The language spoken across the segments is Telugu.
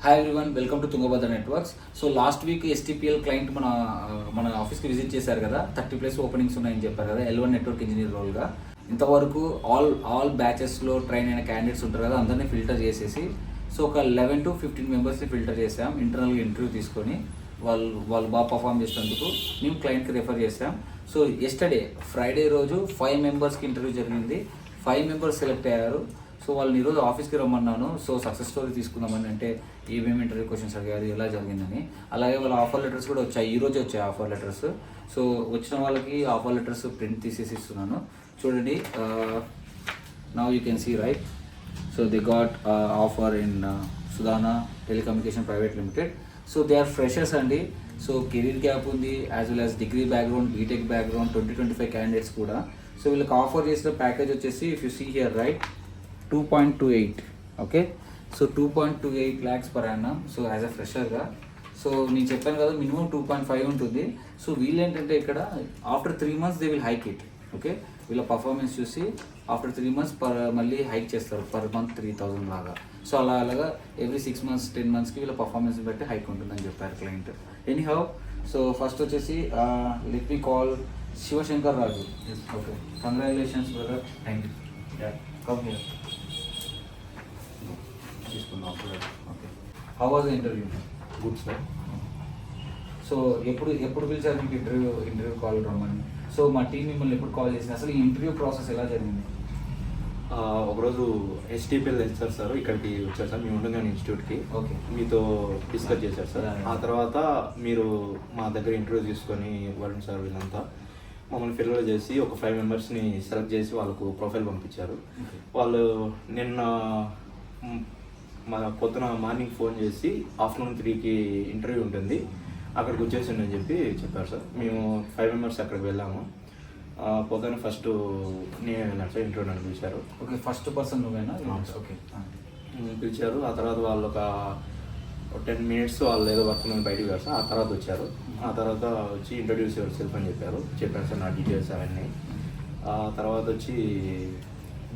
Hi everyone, welcome to Tungabhadra networks. So last week STPL client మన ఆఫీస్కి విజిట్ చేశారు కదా. 30+ ఓపెనింగ్స్ ఉన్నాయని చెప్పారు కదా, L1 నెట్వర్క్ ఇంజనీర్ రోల్గా. ఇంతవరకు ఆల్ బ్యాచెస్లో ట్రైన్ అయిన క్యాండిడేట్స్ ఉంటారు కదా, అందరినీ ఫిల్టర్ చేసేసి సో ఒక 11 to 15 మెంబర్స్ని ఫిల్టర్ చేసాం. ఇంటర్నల్గా ఇంటర్వ్యూ తీసుకొని వాళ్ళు బాగా పర్ఫామ్ చేసినందుకు మేము క్లయింట్కి రెఫర్ చేసాం. సో ఎస్టర్డే ఫ్రైడే రోజు 5 మెంబర్స్కి ఇంటర్వ్యూ జరిగింది. 5 మెంబర్స్ సెలెక్ట్ అయ్యారు. సో వాళ్ళని ఈరోజు ఆఫీస్కి రమ్మన్నాను. సో సక్సెస్ స్టోరీ తీసుకుందామని, అంటే ఏమేమి ఇంటర్వ్యూ క్వశ్చన్స్ అడిగారు, ఎలా జరిగిందని. అలాగే వాళ్ళ ఆఫర్ లెటర్స్ కూడా వచ్చాయి, ఈరోజే వచ్చాయి ఆఫర్ లెటర్స్. సో వచ్చిన వాళ్ళకి ఆఫర్ లెటర్స్ ప్రింట్ తీసేసి ఇస్తున్నాను. చూడండి, now you can see right. So they got offer in Sudhana telecommunication private limited. So they are freshers అండి. సో కెరీర్ గ్యాప్ ఉంది, as well as degree background, BTech background, 20-25 candidates కూడా. సో వీళ్ళకి ఆఫర్ చేసిన ప్యాకేజ్ వచ్చేసి, if you see here right, 2.28. Okay, so 2.28 lakhs per annum. So as a ఫ్రెషర్గా. సో నేను చెప్పాను కదా, మినిమం 2.5 ఉంటుంది. సో వీళ్ళేంటంటే ఇక్కడ after 3 months they will hike it. Okay, వీళ్ళ పర్ఫార్మెన్స్ చూసి ఆఫ్టర్ 3 months మళ్ళీ హైక్ చేస్తారు, పర్ మంత్ 3,000 లాగా. సో అలాగా ఎవ్రీ 6 months 10 monthsకి వీళ్ళ పర్ఫార్మెన్స్ బట్టి హైక్ ఉంటుందని చెప్పారు client. Anyhow, so first వచ్చేసి let me call Shivashankar Raju. Okay, congratulations brother. Thank you. Come here. తీసుకున్నాం. Okay, how was the interview? Good sir. So ఎప్పుడు పిలిచారు మీకు ఇంటర్వ్యూ కాల్ రమ్మని? సో మా టీం మిమ్మల్ని ఎప్పుడు కాల్ చేసింది? అసలు ఈ ఇంటర్వ్యూ ప్రాసెస్ ఎలా జరిగింది? ఒకరోజు ఎస్టీపీఎల్ తెచ్చారు సార్, ఇక్కడికి వచ్చారు సార్, మీ ఉండగానే ఇన్స్టిట్యూట్కి. ఓకే, మీతో డిస్కస్ చేశారు సార్. ఆ తర్వాత మీరు మా దగ్గర ఇంటర్వ్యూ తీసుకొని వరుణ్ సార్ వీళ్ళంతా మమ్మల్ని ఫిల్టర్ చేసి ఒక 5 మెంబర్స్ని సెలెక్ట్ చేసి వాళ్ళకు ప్రొఫైల్ పంపించారు. వాళ్ళు నిన్న పొద్దున మార్నింగ్ ఫోన్ చేసి ఆఫ్టర్నూన్ 3కి ఇంటర్వ్యూ ఉంటుంది, అక్కడికి వచ్చేసిండి అని చెప్పారు సార్. మేము 5 మెంబర్స్ అక్కడికి వెళ్ళాము. పొద్దున ఫస్ట్ నేను వెళ్ళాను సార్, ఇంటర్వ్యూ నన్ను పిలిచారు. ఓకే, ఫస్ట్ పర్సన్ నువ్వేనా? ఓకే, పిలిచారు. ఆ తర్వాత వాళ్ళు ఒక 10 minutes వాళ్ళు ఏదో వర్క్ మీద బయటకు వెళ్ళారు సార్. ఆ తర్వాత వచ్చారు. ఆ తర్వాత వచ్చి ఇంట్రడ్యూస్ యువర్ సెల్ఫ్ అని చెప్పాను సార్, నా డీటెయిల్స్ అవన్నీ. ఆ తర్వాత వచ్చి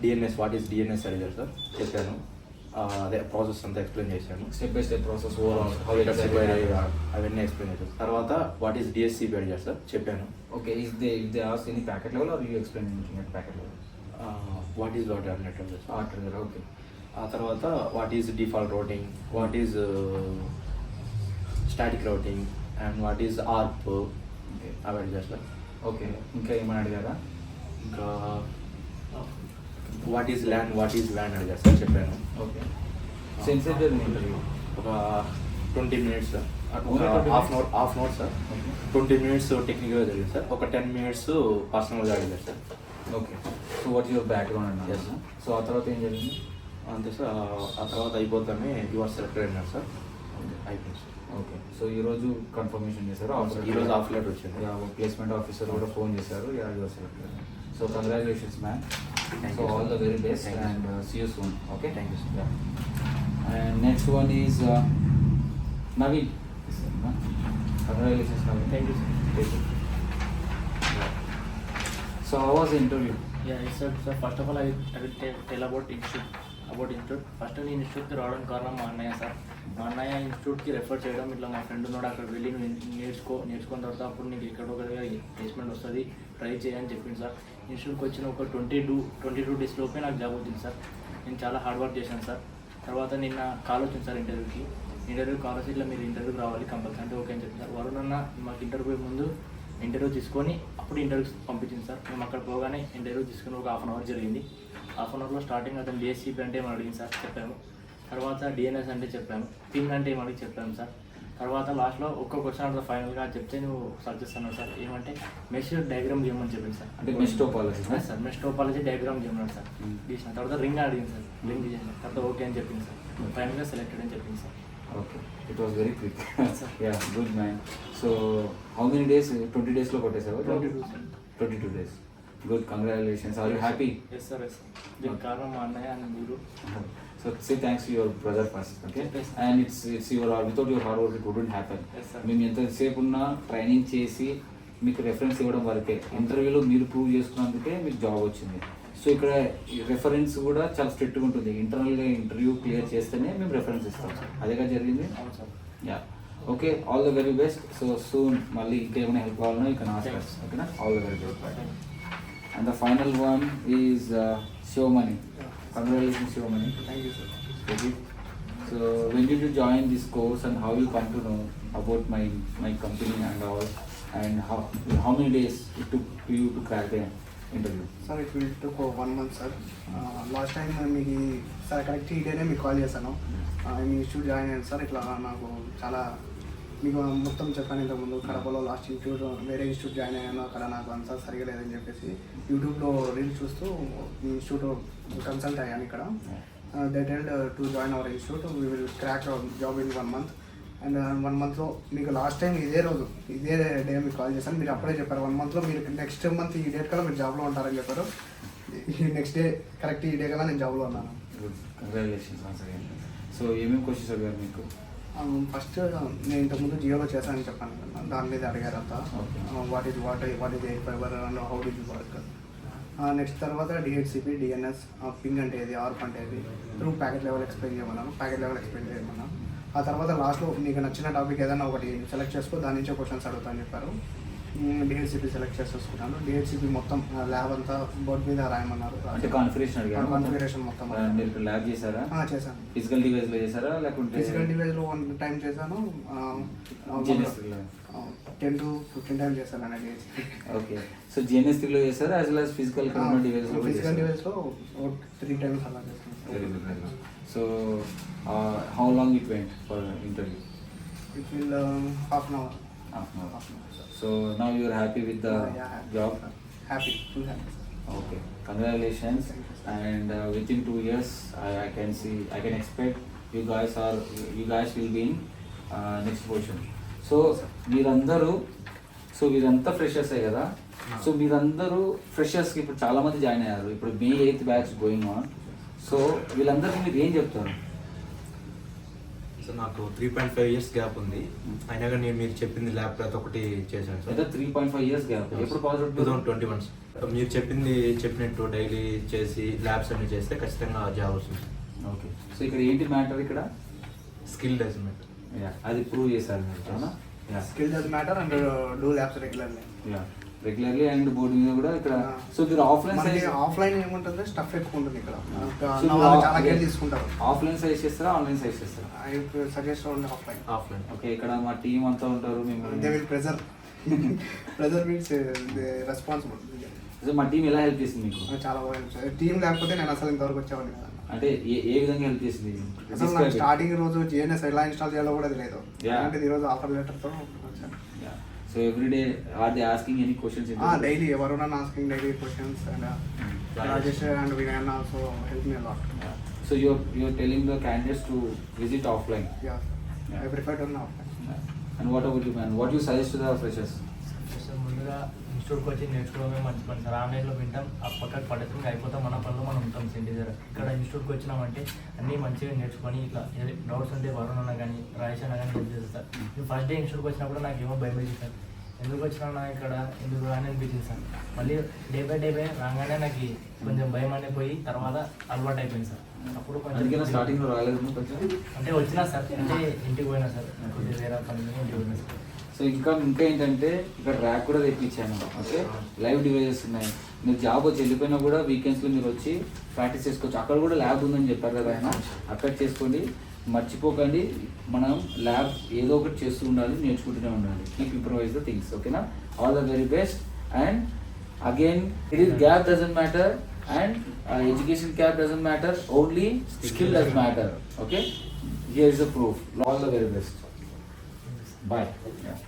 డిఎన్ఎస్, వాట్ ఈస్ డిఎన్ఎస్ అడిగారు సార్, చెప్పాను. అదే ప్రాసెస్ అంతా ఎక్స్ప్లెయిన్ చేశాను, స్టెప్ బై స్టెప్ ప్రాసెస్ అవన్నీ ఎక్స్ప్లెయిన్ చేశాను. తర్వాత వాట్ ఈస్ డిఎస్సిబి అడిగారు సార్, చెప్పాను. Okay, if they ask any packet level are you explain at packet level? What is lot network. Okay, ఆ తర్వాత what is default routing, what is static routing and what is ARP, అవి అడిగారు సార్. ఓకే, ఇంకా ఏమైనా అడిగారా? ఇంకా what is LAN, what is వ్యాన్ అడిగారు సార్, చెప్పాను. ఓకే, సెన్సేట్ జరిగింది ఇంటర్వ్యూ ఒక 20 minutes sir, half an hour sir. Okay, 20 minutes టెక్నికల్గా జరిగింది సార్, ఒక 10 minutes పర్సనల్గా అడిగారు sir. Okay, so what your background అన్నారు. Yes, sir. సో ఆ తర్వాత ఏం జరిగింది? అంతే సార్. ఆ తర్వాత అయిపోతానే యువర్ సెలెక్టెడ్ అన్నారు సార్. అయిపోయింది సార్. ఓకే, సో ఈరోజు కన్ఫర్మేషన్ చేశారు. ఈరోజు ఆఫ్ లెటర్ వచ్చింది. ప్లేస్మెంట్ ఆఫీసర్ కూడా ఫోన్ చేశారు. Your selected. So congratulations ma'am. So all the very best and see you soon. Okay, thank you sir. And next one is Naveen. Congratulations Naveen. Thank you, sir. So how was the interview? Yeah, yes, sir. So first of all, I will tell about institute. First నేను ఇన్స్టిట్యూట్కి రావడానికి కారణం మా అన్నయ్య సార్. మా అన్నయ్య ఇన్స్టిట్యూట్కి రెఫర్ చేయడం, ఇట్లా మా ఫ్రెండ్ ఉన్నాడు అక్కడ వెళ్ళి నువ్వు నేర్చుకున్న తర్వాత అప్పుడు నీకు ఎక్కడో ఒకటిగా ప్లేస్మెంట్ వస్తుంది, ట్రై చేయని చెప్పింది సార్. ఇన్స్టిట్యూట్కి వచ్చిన ఒక 22 days లోపే నాకు జాబ్ వచ్చింది సార్. నేను చాలా హార్డ్ వర్క్ చేశాను సార్. తర్వాత నిన్న కాల్ వచ్చింది సార్ ఇంటర్వ్యూ కాల్ వచ్చి ఇట్లా మీరు ఇంటర్వ్యూకి రావాలి కంపల్సరీ అంటే ఓకే అని చెప్పి సార్. వరుణ్ అన్న మాకు ఇంటర్వ్యూ ముందు ఇంటర్వ్యూ తీసుకొని అప్పుడు ఇంటర్వ్యూకి పంపించింది సార్. మేము అక్కడ పోగానే ఇంటర్వ్యూ తీసుకుని ఒక 1/2 hour జరిగింది. 1/2 hourలో స్టార్టింగ్ అతను డిఎస్సిబి అంటే ఏమని అడిగింది సార్, చెప్పాము. తర్వాత డిఎన్ఎస్ అంటే చెప్పాము, పింగ్ అంటే ఏమని చెప్పాము సార్. తర్వాత లాస్ట్లో ఒక్క క్వశ్చన్ అడుగుతా ఫైనల్గా చెప్తే నువ్వు సజెస్ట్ అన్నాడు సార్. ఏమంటే మెష్ డయాగ్రామ్ గేమ్ అని చెప్పింది సార్. అంటే mesh topology sir, mesh topology diagram game అన్నాడు సార్. తీసిన తర్వాత రింగ్ అడిగింది సార్, రింగ్ చేసిన తర్వాత ఓకే అని చెప్పింది సార్. ఫైనల్గా సెలెక్టెడ్ అని చెప్పింది sir. Okay, it was very quick. Yeah, good man. So how many days? 20 daysలో కొట్టేసావా? 22 days. Good, congratulations. Are you happy? Yes sir, yes sir. దీనికి కారణం మా అన్నయ్య అండ్ మీరు. So say thanks to your brother first, okay? Yes, sir. And it's your without your hard work it wouldn't happen. Yes, sir. మేము ఎంతసేపు ఉన్నా ట్రైనింగ్ చేసి మీకు రెఫరెన్స్ ఇవ్వడం వరకే. ఇంటర్వ్యూలో మీరు ప్రూవ్ చేసుకున్నందుకే మీకు జాబ్ వచ్చింది. సో ఇక్కడ రెఫరెన్స్ కూడా చాలా స్ట్రిక్ట్గా ఉంటుంది. ఇంటర్నల్గా ఇంటర్వ్యూ క్లియర్ చేస్తేనే మేము రెఫరెన్స్ ఇస్తాం. అదేగా జరిగింది. అవును sir. Yeah okay, all the very best. So soon మళ్ళీ ఇంకేమైనా హెల్ప్ కావాలన్నా యూ కెన్ ఆస్క్ us. ఓకేనా, all the very best. And the final one is Shivamani. Congratulations Shivamani. Thank you sir. Okay. So when did you join this course and how you come to know about my company and all, and how many days it took you to crack the interview? Sir it will took 1 month sir. Last time మీకు సార్ కరెక్ట్ ఈ డేనే మీకు కాల్ చేశాను. మీ ఇన్స్టిట్యూట్ జాయిన్ అయ్యాను సార్. ఇట్లా నాకు చాలా మీకు మొత్తం చెప్పాను ఇంతకుముందు. కడపలో లాస్ట్ ఇన్స్టిట్యూట్ వేరే ఇన్స్టిట్యూట్ జాయిన్ అయ్యాను. అక్కడ నాకు అంతా సరిగా లేదని చెప్పేసి యూట్యూబ్లో రీల్స్ చూస్తూ మీ ఇన్స్టిట్యూట్ కన్సల్ట్ అయ్యాను ఇక్కడ. They telled to join our institute, we will crack job in 1 month. And 1 monthలో మీకు లాస్ట్ టైం ఇదే రోజు ఇదే డే మీకు కాల్ చేశాను. మీరు అప్పుడే చెప్పారు 1 monthలో మీరు నెక్స్ట్ మంత్ ఈ డేట్ కల్లా మీరు జాబ్లో ఉంటారని చెప్పారు. ఈ నెక్స్ట్ డే కరెక్ట్ ఈ డే కల్లా నేను జాబ్లో ఉన్నాను. Good, congratulations once again. So ఏమేమి క్వశ్చన్స్ అడిగారు మీకు? ఫస్ట్ నేను ఇంతకుముందు జియోలో చేశానని చెప్పాను కదా, దాని మీద అడిగారు అంతా. What is air fiber and how did you work. Next తర్వాత డిహెచ్సిపి, డిఎన్ఎస్, పింగ్ అంటే ఏది, ఆర్ప్ అంటే ఏది, త్రూ ప్యాకెట్ లెవెల్ ఎక్స్ప్లెయిన్ చేయమన్నాను. ప్యాకెట్ లెవెల్ ఎక్స్ప్లెయిన్ చేయమన్నాను. ఆ తర్వాత లాస్ట్లో నీకు నచ్చిన టాపిక్ ఏదైనా ఒకటి సెలెక్ట్ చేసుకో, దాని నుంచే క్వశ్చన్స్ అడుగుతాను చెప్పారు. డిహెచ్సిపి సెలెక్ట్ చేసేసుకున్నాను. డిహెచ్సిపి మొత్తం ల్యాబ్ అంతా బోర్డు మీద రాయమన్నారు. అంటే కాన్ఫిగరేషన్ అడిగారు. కాన్ఫిగరేషన్ మొత్తం మీరు ల్యాబ్ చేశారా? చేశాను. ఫిజికల్ డివైస్లో చేశారా లేకుంటే ఫిజికల్ డివైస్లో 1 time చేశాను. 10 to 15 times చేశాను అన్న డిహెచ్సిపి. ఓకే, సో జిఎన్ఎస్3లో చేశారా యాజ్ వెల్ యాజ్ ఫిజికల్ డివైస్లో? ఫిజికల్ డివైస్లో 3 times అలా చేశాను. Very good, very good. So how long it went for interview? It will half an hour. So now you are happy with the job? Happy, full happy. Okay, congratulations. And within 2 years, I can see, I can expect you guys will be in next position. So వీరంతా ఫ్రెషర్స్ కదా. సో మీరందరూ ఫ్రెషర్స్కి ఇప్పుడు చాలా మంది జాయిన్ అయ్యారు. ఇప్పుడు May 8th batch going on. So వీళ్ళందరికీ మీరు ఏం చెప్తారు? సో నాకు 3.5 years గ్యాప్ ఉంది. అయినా కానీ నేను మీరు చెప్పింది ల్యాబ్ ప్రతి ఒక్కటి చేశాను సార్. అయితే 3.5 years గ్యాప్. ఎప్పుడు పాస్ అవుట్? 2021 సార్. మీరు చెప్పినట్టు డైలీ చేసి ల్యాబ్స్ అన్ని చేస్తే ఖచ్చితంగా జాబ్ వస్తుంది. ఓకే, సో ఇక్కడ ఏంటి మ్యాటర్? ఇక్కడ స్కిల్ డెవలప్మెంట్ అది ప్రూవ్ చేశారు మీరు, అవునా? Skill does matter and do labs regularly. Regularly and board మీద కూడా ఇక్కడ. సో మీరు ఆఫ్లైన్ ఆఫ్లైన్ ఏముంటుంది, స్టఫ్ ఎక్కువ ఉంటుంది ఇక్కడ. So, చాలా కేర్ తీసుకుంటారు. ఆఫ్లైన్ సైజ్ చేస్తారా, ఆన్లైన్ సైజ్ చేస్తారా? I suggest only offline. Okay, ఇక్కడ మా టీం అంతా ఉంటారు. మేము they will pressure means responsible. So మా టీం ఎలా హెల్ప్ చేసింది మీకు? చాలా బాగా హెల్ప్ చేయాలి. టీం లేకపోతే నేను అసలు ఇంతవరకు వచ్చేవాడిని కదా. అంటే ఏ విధంగా హెల్ప్ చేసింది? అసలు నాకు స్టార్టింగ్ రోజు జిఎన్ఎస్ ఎలా ఇన్స్టాల్ చేయాలో కూడా తెలియదు. అంటే ఈరోజు ఆఫర్ లెటర్తో వచ్చాను. So every day are they asking any questions? Daily ఎవరున్నా asking daily questions and Rajesh and Vinayan also help me a lot. So you're telling the candidates to visit offline? Yeah, I prefer to offline. And what about you, man? What do you suggest to the freshers? ముందుగా ఇన్స్టిట్యూట్కి వచ్చి నేర్చుకోవడమే మంచి సార్. ఆన్లైన్లో వింటాం, ఆ పక్కకు పడేస్తుంది, అయిపోతాం, మన పనులు మనం ఉంటాం సెంటి దగ్గర. ఇక్కడ ఇన్స్టిట్యూట్కి వచ్చినామంటే అన్నీ మంచిగా నేర్చుకొని ఇట్లా డౌట్స్ ఉంటే వరుణ్ అన్న కానీ రాజేష్ అన్న కానీ హెల్ప్ చేస్తారు సార్. నేను ఫస్ట్ డే ఇన్స్టిట్యూట్కి వచ్చినప్పుడు నాకు ఏమో భయం వేసింది సార్. ఎందుకు వచ్చినా ఇక్కడ ఎందుకు అని అనిపించింది సార్. మళ్ళీ డే బై రాగానే నాకు కొంచెం భయం అనే పోయి తర్వాత అలవాటు అయిపోయింది సార్. అప్పుడు కొంచెం స్టార్టింగ్లో రాలేదు కొంచెం, అంటే వచ్చినా సార్, అంటే ఇంటికి పోయినా సార్, కొద్దిగా వేరే పని ఇంటికి పోయినా సార్. సో ఇంకా ఏంటంటే ఇక్కడ ర్యాక్ కూడా తెప్పించాను. ఓకే, లైవ్ డివైజెస్ ఉన్నాయి. మీరు జాబ్ వచ్చి వెళ్ళిపోయినా కూడా వీకెండ్స్లో మీరు వచ్చి ప్రాక్టీస్ చేసుకోవచ్చు. అక్కడ కూడా ల్యాబ్ ఉందని చెప్పారు కదా ఆయన, అక్కడ చేసుకోండి. మర్చిపోకండి, మనం ల్యాబ్ ఏదో ఒకటి చేస్తూ ఉండాలి, నేర్చుకుంటూనే ఉండాలి. Keep improvise the things. ఓకేనా, all the very best. And again it is gap doesn't matter and education gap doesn't matter, only skill does matter. Okay, here is the proof. All the very best. Bye. Yeah.